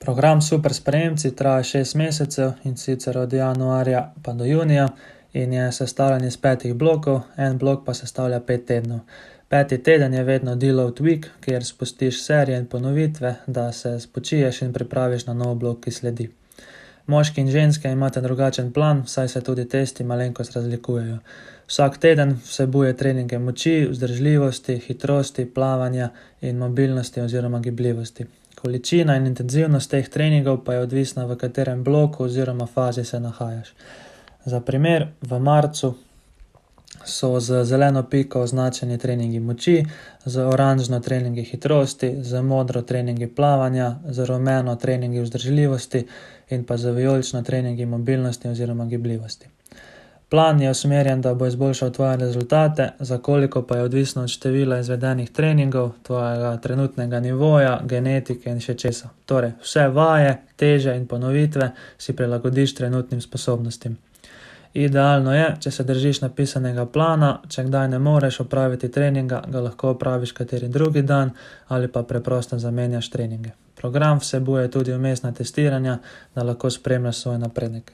Program Super sprejemci traja 6 mesecev, in sicer od januarja pa do junija, in je sestavljen iz 5 blokov, en blok pa sestavlja 5 tednov. 5. teden je vedno deload week, kjer spustiš serije in ponovitve, da se spočiješ in pripraviš na nov blok, ki sledi. Moški in ženske imate drugačen plan, saj se tudi testi malenkost razlikujejo. Vsak teden vsebuje treninge moči, vzdržljivosti, hitrosti, plavanja in mobilnosti oziroma gibljivosti. Količina in intenzivnost teh treningov pa je odvisna, v katerem bloku oziroma fazi se nahajaš. Za primer, v marcu so z zeleno piko označeni treningi moči, z oranžno treningi hitrosti, z modro treningi plavanja, z rumeno treningi vzdržljivosti in pa z vijolično treningi mobilnosti oziroma gibljivosti. Plan je usmerjen, da bo izboljšal tvoje rezultate, za koliko pa je odvisno od števila izvedenih treningov, tvojega trenutnega nivoja, genetike in še česa. Torej, vse vaje, teže in ponovitve si prilagodiš trenutnim sposobnostim. Idealno je, če se držiš napisanega plana, če kdaj ne moreš opraviti treninga, ga lahko opraviš kateri drugi dan ali pa preprosto zamenjaš treninge. Program vsebuje tudi vmesna testiranja, da lahko spremljaš svoj napredek.